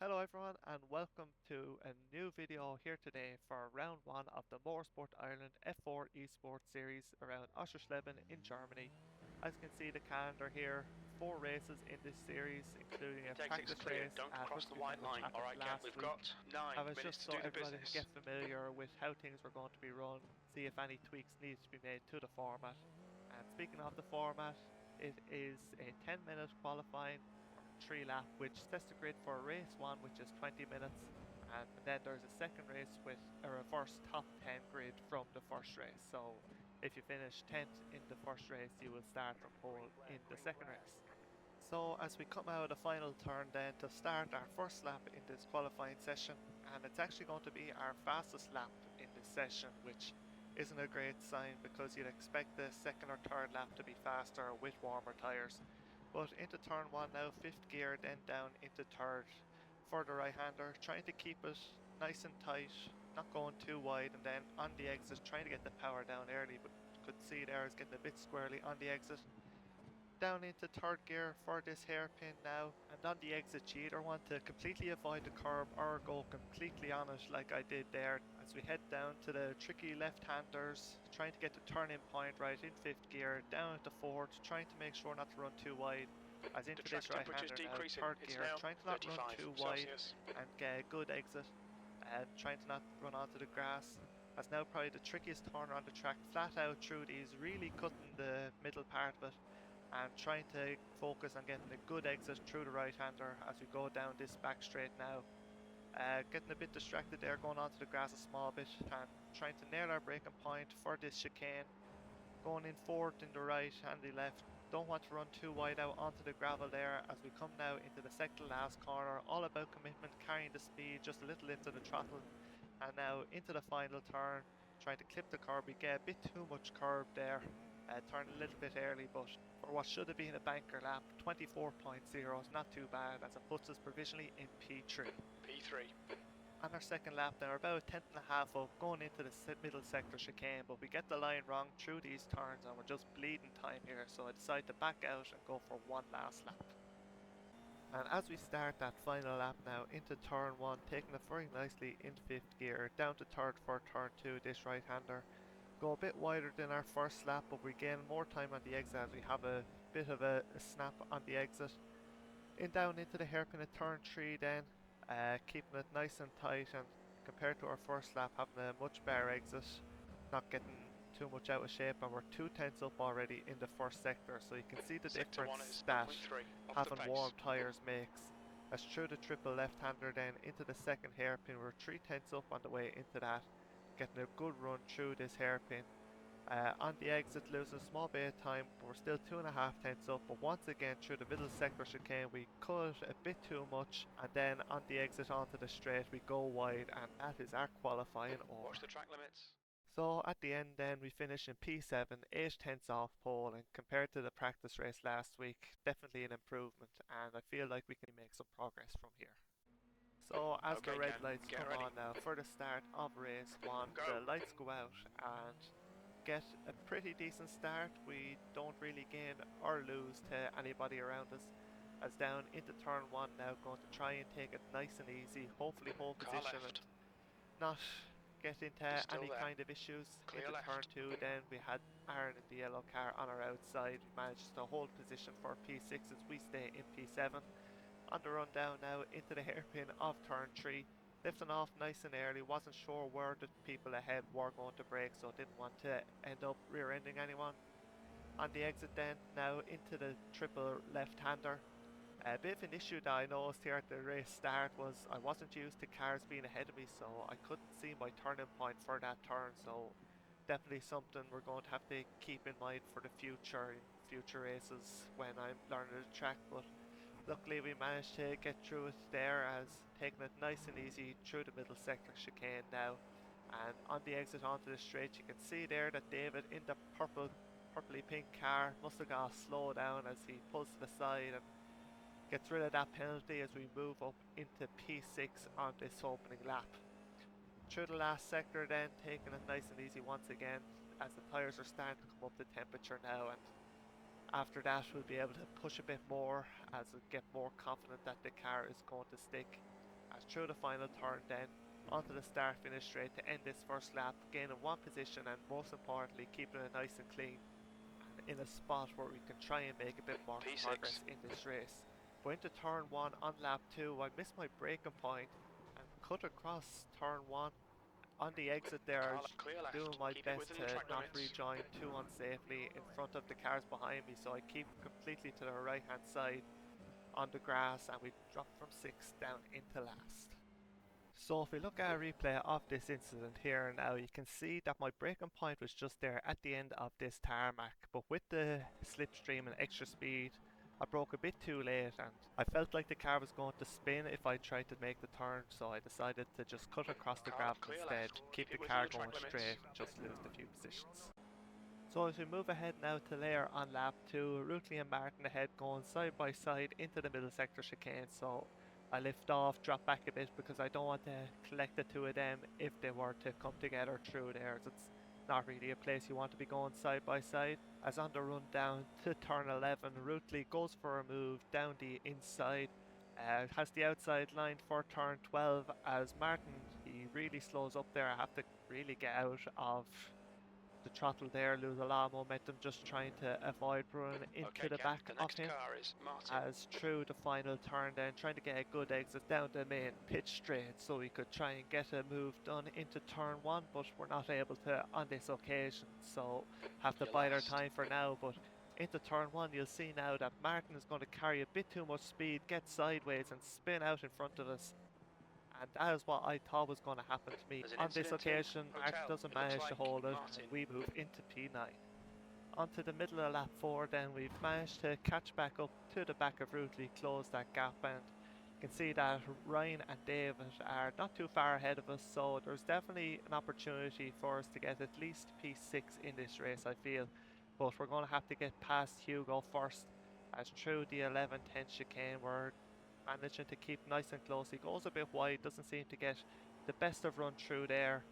Hello everyone and welcome to a new video here today for round 1 of the Motorsport Ireland F4 Esports series around Oschersleben in Germany. As you can see the calendar here, 4 races in this series including a Intake 6 practice clear, race don't cross which the we white which line. happened Alright, Ken, last we've week. got 9 I was minutes just to so do the everybody could business. get familiar with how things were going to be run, see if any tweaks needed to be made to the format. And speaking of the format, it is a 10-minute qualifying or 3 lap which sets the grid for race 1 which is 20 minutes, and then there's a second race with a reverse top 10 grid from the first race. So if you finish 10th in the first race, you will start from pole in the second race. So as we come out of the final turn then to start our first lap in this qualifying session, and it's actually going to be our fastest lap in this session, which isn't a great sign because you'd expect the second or third lap to be faster with warmer tyres. But into turn 1 now, 5th gear, then down into 3rd for the right hander, trying to keep it nice and tight, not going too wide, and then on the exit trying to get the power down early, but you could see there is getting a bit squirrely on the exit. Down into 3rd gear for this hairpin now, and on the exit you either want to completely avoid the curb or go completely on it like I did there as we head down to the tricky left-handers, trying to get the turning point right in 5th gear, down into 4th, trying to make sure not to run too wide, as The into track this temperature's right-hander now, decreasing. 3rd It's gear, now trying to not run 35 too wide Celsius. and get a good exit, and trying to not run onto the grass. As now probably the trickiest corner on the track, flat out through these, really cutting the middle part of it and trying to focus on getting a good exit through the right hander as we go down this back straight now. Getting a bit distracted there, going onto the grass a small bit and trying to nail our braking point for this chicane. Going in forward in the right and the left. Don't want to run too wide out onto the gravel there as we come now into the second last corner. All about commitment, carrying the speed, just a little lift of the throttle. And now into the final turn, trying to clip the curb. We get a bit too much curb there. Turn a little bit early, but for what should have been a banker lap, 24.0 is not too bad as it puts us provisionally in P3. P3. On our second lap now, we're about a tenth and a half up, going into the middle sector chicane, but we get the line wrong through these turns and we're just bleeding time here, so I decide to back out and go for one last lap. And as we start that final lap now into turn 1, taking it very nicely in 5th gear, down to 3rd for turn 2, this right hander. Go a bit wider than our first lap, but we gain more time on the exit as we have a bit of a snap on the exit. In down into the hairpin at turn 3 then, keeping it nice and tight, and compared to our first lap having a much better exit, not getting too much out of shape, and we're 2 tenths up already in the first sector, so you can see the Sector 1 difference is zero that point 0.3 off the having pace. warm tyres makes. As through the triple left-hander then into the second hairpin, we're 3 tenths up on the way into that, getting a good run through this hairpin. On the exit, losing a small bit of time, but we're still 2.5 tenths up. But once again, through the middle sector chicane, we cut a bit too much, and then on the exit onto the straight, we go wide, and that is our qualifying over. Watch the track limits. So at the end, then we finish in P7, 8 tenths off pole, and compared to the practice race last week, definitely an improvement, and I feel like we can make some progress from here. So as the Okay, red Ken, lights get come ready. on now for the start of race 1, the Go. lights go out and get a pretty decent start. We don't really gain or lose to anybody around us. As down into turn 1 now, going to try and take it nice and easy, hopefully hold Car position and left. not get into He's still any there. kind of issues. Clear Into turn left. 2 then we had Aaron in the yellow car on our outside. We managed to hold position for P6 as we stay in P7. On the run down now into the hairpin of turn 3, lifting off nice and early, wasn't sure where the people ahead were going to brake, so didn't want to end up rear-ending anyone. On the exit then, now into the triple left-hander. A bit of an issue that I noticed here at the race start was I wasn't used to cars being ahead of me, so I couldn't see my turning point for that turn, so definitely something we're going to have to keep in mind for the future, in future races when I'm learning the track. But luckily we managed to get through it there, as taking it nice and easy through the middle sector chicane now. And on the exit onto the straight, you can see there that David in the purpley pink car must have got a slow down as he pulls to the side and gets rid of that penalty as we move up into P6 on this opening lap. Through the last sector then, taking it nice and easy once again as the tyres are starting to come up to temperature now, and after that we'll be able to push a bit more as we get more confident that the car is going to stick. as through the final turn then onto the start finish straight to end this first lap, gaining one position and most importantly keeping it nice and clean and in a spot where we can try and make a bit more progress in this race. But into turn 1 on lap 2 I missed my braking point and cut across turn 1 on the exit there, doing my best to not rejoin too unsafely in front of the cars behind me, so I keep completely to the right hand side on the grass and we drop from 6th down into last. So if we look at a replay of this incident here now, you can see that my braking point was just there at the end of this tarmac, but with the slipstream and extra speed I broke a bit too late and I felt like the car was going to spin if I tried to make the turn, so I decided to just cut across the gravel instead, keep the car going straight and just lose a few positions. So as we move ahead now to layer on lap 2, Rutley and Martin ahead going side by side into the middle sector chicane, so I lift off, drop back a bit because I don't want to collect the two of them if they were to come together through there. It's not really a place you want to be going side by side. As on the run down to turn 11, Rutley goes for a move down the inside, has the outside line for turn 12 as Martin, he really slows up there. I have to really get out of the throttle there, lose a lot of momentum just trying to avoid running into the back of him as through the final turn then trying to get a good exit down the main pitch straight so we could try and get a move done into turn 1, but we're not able to on this occasion, so have to bide our time for now. But into turn 1 you'll see now that Martin is going to carry a bit too much speed, get sideways and spin out in front of us, and that is what I thought was going to happen to me. On this occasion, Martin doesn't manage to hold it, and we move into P9. Onto the middle of lap 4 then, we've managed to catch back up to the back of Rutley, close that gap, and you can see that Ryan and David are not too far ahead of us, so there's definitely an opportunity for us to get at least P6 in this race, I feel. But we're going to have to get past Hugo first, as through the 11-10 chicane we're managing to keep nice and close. He goes a bit wide, doesn't seem to get the best of run through there,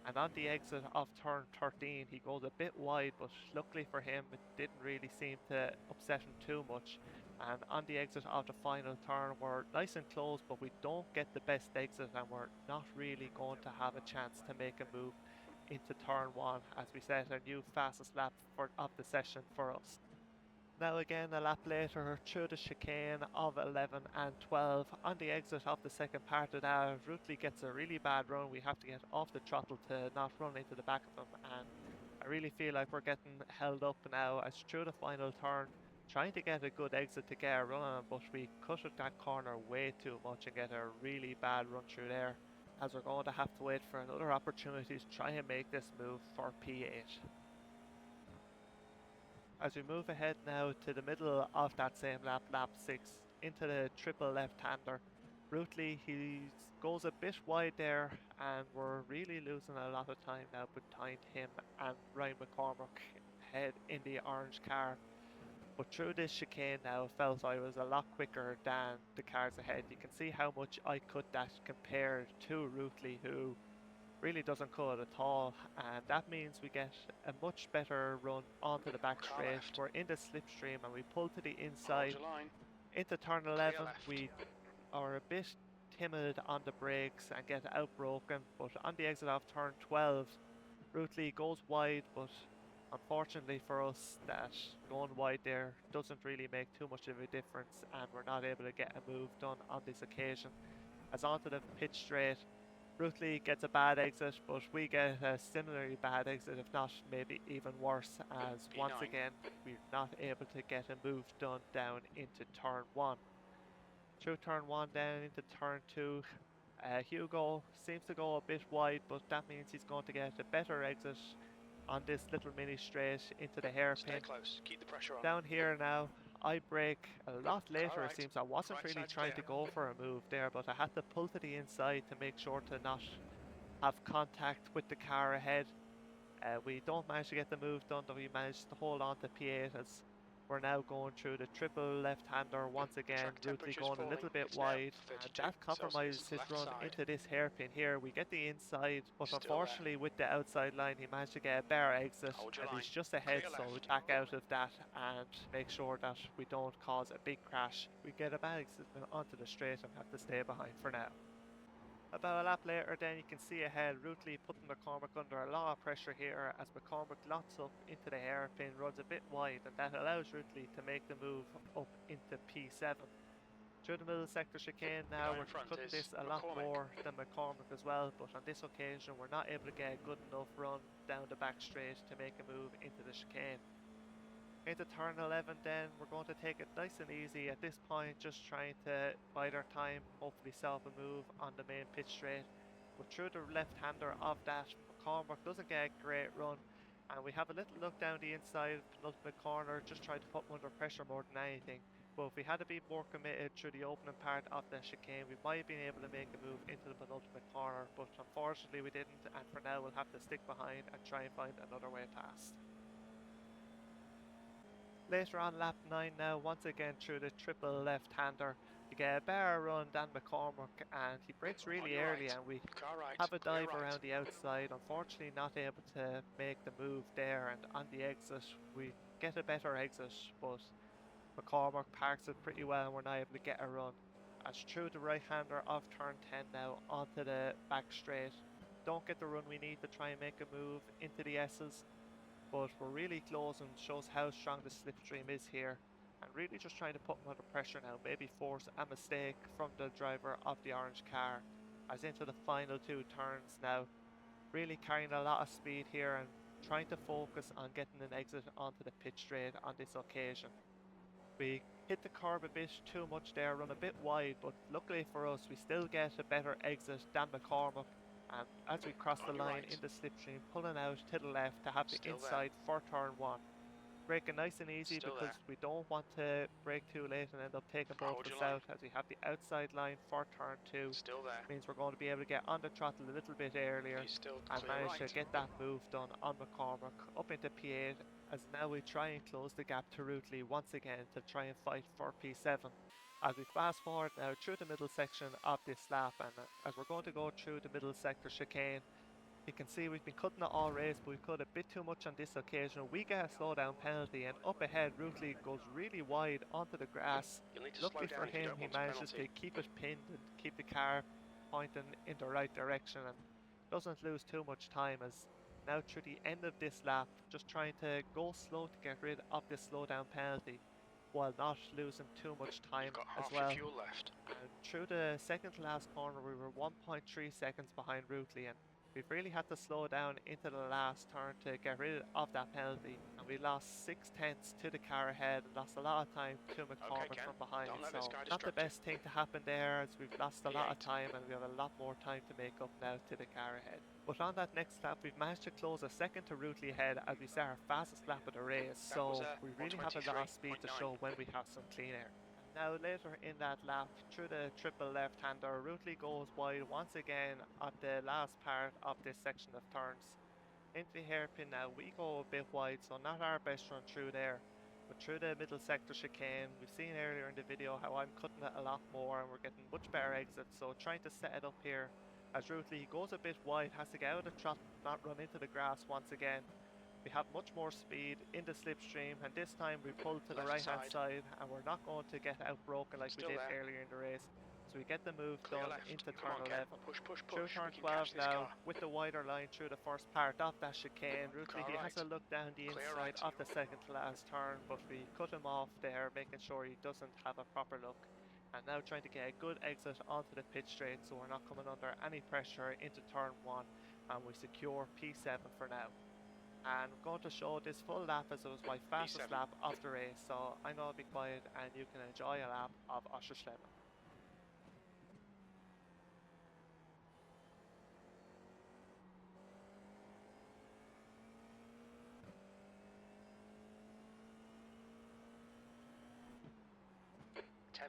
and on the exit of turn 13 he goes a bit wide, but luckily for him it didn't really seem to upset him too much. And on the exit of the final turn we're nice and close, but we don't get the best exit and we're not really going to have a chance to make a move into turn 1 as we set a new fastest lap of the session for us. Now again a lap later through the chicane of 11 and 12 on the exit of the second part of that, Rutley gets a really bad run. We have to get off the throttle to not run into the back of him, and I really feel like we're getting held up now as through the final turn trying to get a good exit to get a run on him, but we cut at that corner way too much and get a really bad run through there, as we're going to have to wait for another opportunity to try and make this move for P8. As we move ahead now to the middle of that same lap, lap 6, into the triple left-hander, Rutley, he goes a bit wide there and we're really losing a lot of time now behind him and Ryan McCormick ahead in the orange car. But through this chicane now, felt I was a lot quicker than the cars ahead. You can see how much I cut that compared to Rutley, who really doesn't cut at all, and that means we get a much better run onto the back straight. We're in the slipstream and we pull to the inside into turn 11. We are a bit timid on the brakes and get outbroken, but on the exit of turn 12 Rutley goes wide, but unfortunately for us that going wide there doesn't really make too much of a difference and we're not able to get a move done on this occasion. As onto the pitch straight, Rutley gets a bad exit, but we get a similarly bad exit, if not maybe even worse, as once again we're not able to get a move done down into turn 1. Through turn 1 down into turn 2, Hugo seems to go a bit wide, but that means he's going to get a better exit on this little mini straight into the hairpin. Stay close, keep the pressure on. Down here now, I brake a lot later. It seems I wasn't really trying to go for a move there, but I had to pull to the inside to make sure to not have contact with the car ahead. We don't manage to get the move done, though we managed to hold on to P8 as we're now going through the triple left-hander once again. Rutley going a little bit wide, and that compromises his run into this hairpin here. We get the inside, but unfortunately with the outside line he managed to get a better exit, and he's just ahead, so we back out of that and make sure that we don't cause a big crash. We get a bad exit onto the straight and have to stay behind for now. About a lap later then you can see ahead Rutely putting McCormick under a lot of pressure here as McCormick lots up into the hairpin, runs a bit wide, and that allows Rutely to make the move up into P7. Through the middle sector chicane now, we're cutting this a lot more than McCormick as well, but on this occasion we're not able to get a good enough run down the back straight to make a move into the chicane. Into turn 11 then, we're going to take it nice and easy at this point, just trying to bide our time, hopefully solve a move on the main pit straight. But through the left-hander of that, McCormick doesn't get a great run, and we have a little look down the inside penultimate corner, just trying to put him under pressure more than anything. But if we had to be more committed through the opening part of the chicane, we might have been able to make a move into the penultimate corner, but unfortunately we didn't, and for now we'll have to stick behind and try and find another way past. Later on lap 9 now, once again through the triple left-hander, you get a better run than McCormick, and he brakes really early and we have a dive around the outside, unfortunately not able to make the move there, and on the exit we get a better exit, but McCormick parks it pretty well and we're not able to get a run. As through the right-hander of turn 10 now onto the back straight, don't get the run we need to try and make a move into the S's, but we're really close and shows how strong the slipstream is here, and really just trying to put him under pressure now, maybe force a mistake from the driver of the orange car. As into the final two turns now, really carrying a lot of speed here and trying to focus on getting an exit onto the pit straight on this occasion. We hit the curb a bit too much there, run a bit wide, but luckily for us we still get a better exit than McCormick, and as we cross the line in the slipstream, pulling out to the left to have the inside for turn 1. Braking nice and easy because we don't want to brake too late and end up taking both of us out, as we have the outside line for turn 2. Means we're going to be able to get on the throttle a little bit earlier and manage to get that move done on McCormick up into P8, as now we try and close the gap to Rutely once again to try and fight for P7. As we fast forward now through the middle section of this lap, and as we're going to go through the middle sector chicane, you can see we've been cutting it all race, but we've cut a bit too much on this occasion. We get a slowdown penalty, and up ahead Rutely goes really wide onto the grass. Luckily for him, he manages to keep it pinned and keep the car pointing in the right direction and doesn't lose too much time, as now through the end of this lap, just trying to go slow to get rid of this slowdown penalty while not losing too much time as well. And through the second to last corner we were 1.3 seconds behind Rutely, and we've really had to slow down into the last turn to get rid of that penalty, and we lost 6/10 to the car ahead and lost a lot of time to McCormick from behind, so not the best thing to happen there, as we've lost a lot of time and we have a lot more time to make up now to the car ahead. But on that next lap we've managed to close a second to Rutely ahead as we start our fastest lap of the race, so we really have a lot of speed to show when we have some clean air. Now later in that lap, through the triple left-hander, Rutely goes wide once again at the last part of this section of turns. Into the hairpin now, we go a bit wide, so not our best run through there. But through the middle sector chicane, we've seen earlier in the video how I'm cutting it a lot more and we're getting much better exits, so trying to set it up here. As Rutely goes a bit wide, has to get out of the trot, not run into the grass once again. We have much more speed in the slipstream, and this time we pull to the right hand side and we're not going to get outbroken like we did earlier in the race. So we get the move done into turn 11. Through turn 12 now, with the wider line through the first part of that chicane, Rutely he has a look down the inside of the second to last turn, but we cut him off there, making sure he doesn't have a proper look. And now trying to get a good exit onto the pit straight so we're not coming under any pressure into turn 1, and we secure P7 for now. And I'm going to show this full lap as it was my fastest lap of the race, so I'm going to be quiet and you can enjoy a lap of Oschersleben.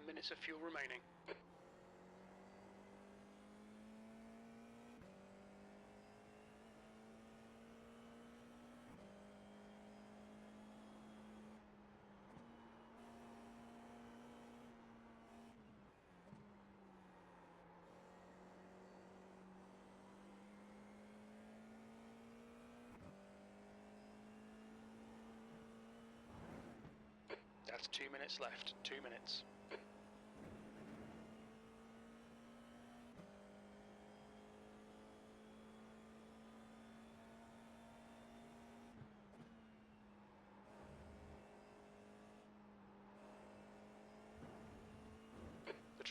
Minutes of fuel remaining. That's 2 minutes left. 2 minutes.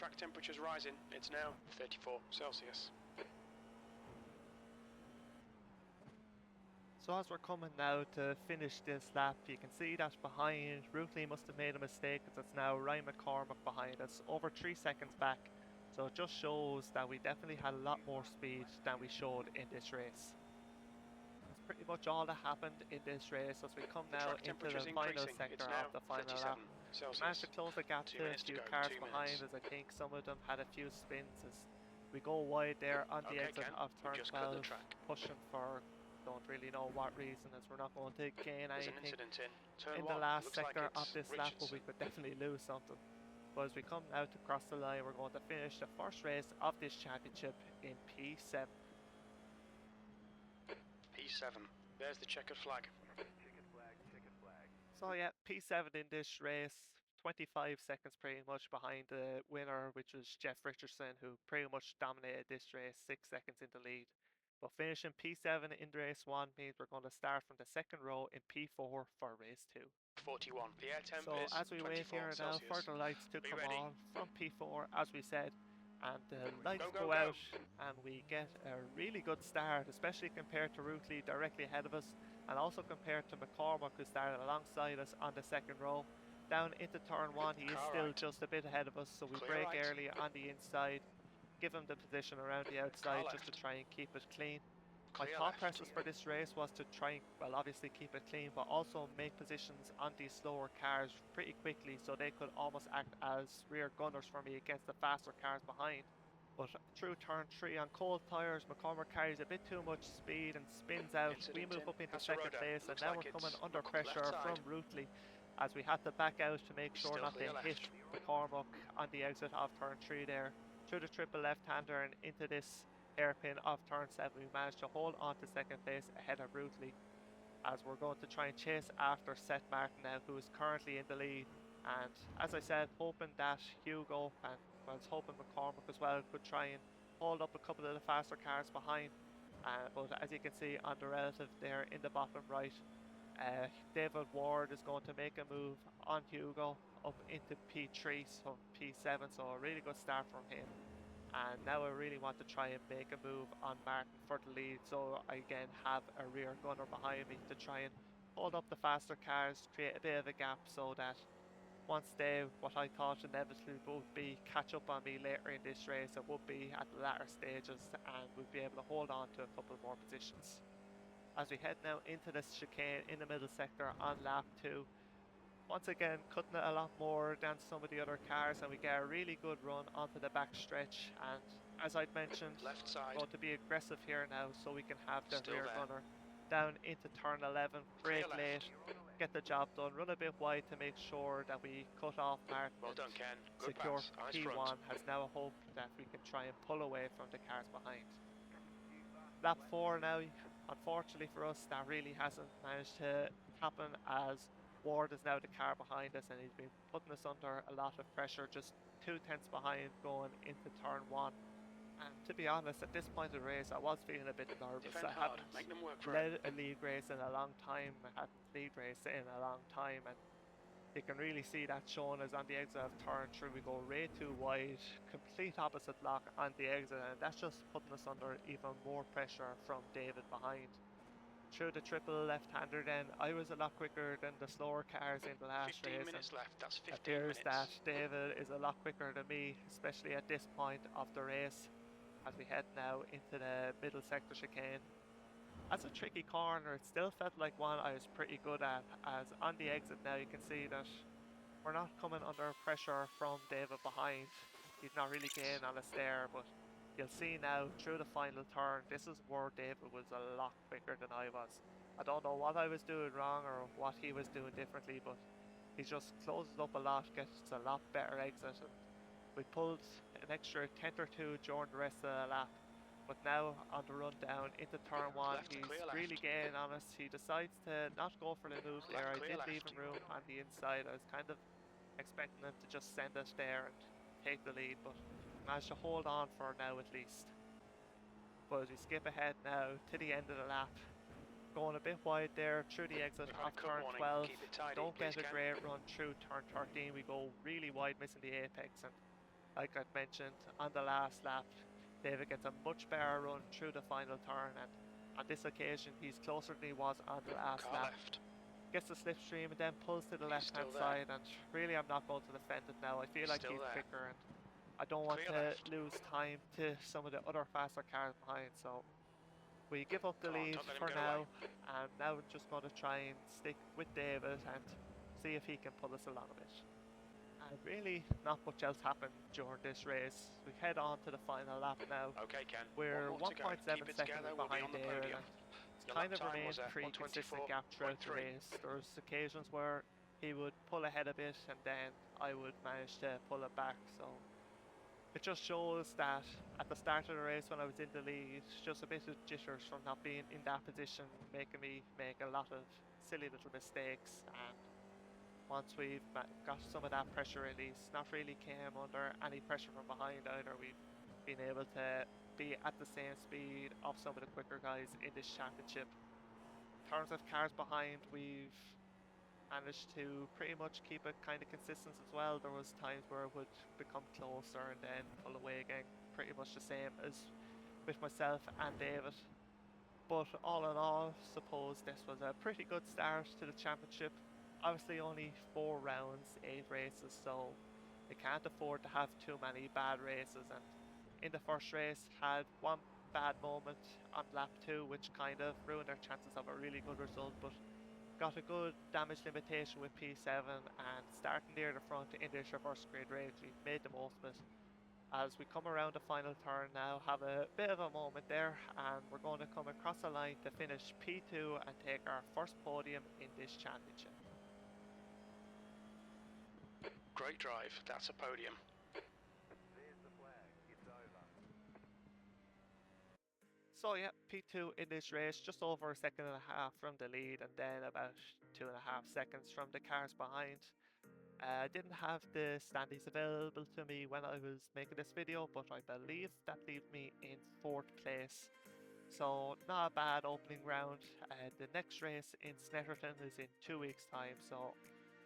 track temperature's rising. It's now 34 Celsius. So as we're coming now to finish this lap, you can see that behind, Rutley must have made a mistake because it's now Ryan McCormack behind us, over 3 seconds back. So it just shows that we definitely had a lot more speed than we showed in this race. That's pretty much all that happened in this race as we come now into the final sector of the final lap. We managed to close the gap to a few cars behind, as I think some of them had a few spins as we go wide there on the exit of turn 12, pushing for don't really know what reason, as we're not going to gain anything in the last sector of this lap, but we could definitely lose something. But as we come now to cross the line, we're going to finish the first race of this championship in P7. P7, there's the checkered flag. So yeah, P7 in this race, 25 seconds pretty much behind the winner, which was Jeff Richardson, who pretty much dominated this race, 6 seconds in the lead. But finishing P7 in race 1 means we're going to start from the second row in P4 for race 2. 41. The air temp so is as we wait here now for the lights to come on from P4, as we said, and the lights go out and we get a really good start, especially compared to Rutley directly ahead of us, and also compared to McCormack, who started alongside us on the second row. Down into turn 1, he is still just a bit ahead of us, so we brake early on the inside, give him the position around the outside just to try and keep it clean. My thought process for this race was to try and, well, obviously keep it clean, but also make positions on these slower cars pretty quickly so they could almost act as rear gunners for me against the faster cars behind. But through turn 3 on cold tyres, McCormack carries a bit too much speed and spins out. We move up into second place, and now we're coming under pressure from Rutley as we had to back out to make sure not to hit McCormack on the exit of turn 3 there. Through the triple left-hander and into this hairpin of turn 7, we managed to hold on to second place ahead of Rutley, as we're going to try and chase after Seth Martin now, who is currently in the lead. And as I said, hoping that Hugo, and I was hoping McCormack as well, could try and hold up a couple of the faster cars behind. But as you can see on the relative there in the bottom right, David Ward is going to make a move on Hugo up into P3, so P7, so a really good start from him. And now I really want to try and make a move on Martin for the lead, so I again have a rear gunner behind me to try and hold up the faster cars, create a bit of a gap so that once they, what I thought inevitably would be catch up on me later in this race, it would be at the latter stages and we'd be able to hold on to a couple more positions. As we head now into this chicane in the middle sector on lap 2, once again cutting it a lot more than some of the other cars, and we get a really good run onto the back stretch. And as I'd mentioned, left side, going to be aggressive here now so we can have the rear gunner down into turn 11, brake late, get the job done, run a bit wide to make sure that we cut off Martin. Well done, Ken. Good secure pass. P1 has now a hope that we can try and pull away from the cars behind. Lap 4 now, unfortunately for us, that really hasn't managed to happen, as Ward is now the car behind us and he's been putting us under a lot of pressure, just 2 tenths behind going into turn 1. And to be honest, at this point of the race, I was feeling a bit nervous. I haven't led a league race in a long time. I hadn't lead raced in a long time, and you can really see that shown as on the exit of turn 3, we go way too wide, complete opposite lock on the exit, and that's just putting us under even more pressure from David behind. Through the triple left-hander then, I was a lot quicker than the slower cars in the last race. 15 minutes left, that's 15 appears minutes. that David is a lot quicker than me, especially at this point of the race, as we head now into the middle sector chicane. As a tricky corner, it still felt like one I was pretty good at, as on the exit now you can see that we're not coming under pressure from David behind. He's not really gaining on us there, but you'll see now through the final turn, this is where David was a lot quicker than I was. I don't know what I was doing wrong or what he was doing differently, but he just closes up a lot, gets a lot better exit, and we pulled an extra 10th or 2 during the rest of the lap. But now on the run down into turn 1, he's really gaining on us. He decides to not go for the move there. I did leave him room on the inside. I was kind of expecting him to just send us there and take the lead, but managed to hold on for now at least. But as we skip ahead now to the end of the lap, going a bit wide there through the exit of turn 12, don't get a great run through turn 13, we go really wide, missing the apex, and like I've mentioned on the last lap, David gets a much better run through the final turn, and on this occasion he's closer than he was on the last Car lap. left. Gets the slipstream and then pulls to the He's left hand still there. side, and really I'm not going to defend it now. I feel He's like still he's there. quicker, and I don't want Clear to left. lose time to some of the other faster cars behind, so we give up the Come on, lead don't let him for get now, away. and now we're just going to try and stick with David and see if he can pull us along a bit. And really, not much else happened during this race. We head on to the final lap now. Okay, Ken. We're One more to go. 1.7 Keep it seconds together. We'll be behind on the David, podium. and it's Your kind lap of time remained was pretty consistent gap throughout the 124.3. race. There's occasions where he would pull ahead a bit, and then I would manage to pull it back. So it just shows that at the start of the race when I was in the lead, just a bit of jitters from not being in that position, making me make a lot of silly little mistakes. And once we've got some of that pressure release, not really came under any pressure from behind either. We've been able to be at the same speed of some of the quicker guys in this championship. In terms of cars behind, we've managed to pretty much keep it kind of consistent as well. There was times where it would become closer and then pull away again, pretty much the same as with myself and David. But all in all, suppose this was a pretty good start to the championship. Obviously only 4 rounds, 8 races, so they can't afford to have too many bad races. And in the first race had one bad moment on lap 2, which kind of ruined their chances of a really good result, but got a good damage limitation with P7, and starting near the front in this reverse grid race, we've made the most of it. As we come around the final turn now, have a bit of a moment there, and we're going to come across the line to finish P2 and take our first podium in this championship. Great drive. That's a podium. So yeah, P2 in this race, just over a second and a half from the lead, and then about 2.5 seconds from the cars behind. I didn't have the standings available to me when I was making this video, but I believe that leaves me in 4th place. So not a bad opening round. The next race in Snetterton is in 2 weeks time, so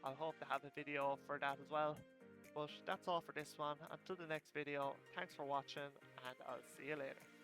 I'll hope to have a video for that as well. But that's all for this one. Until the next video, thanks for watching, and I'll see you later.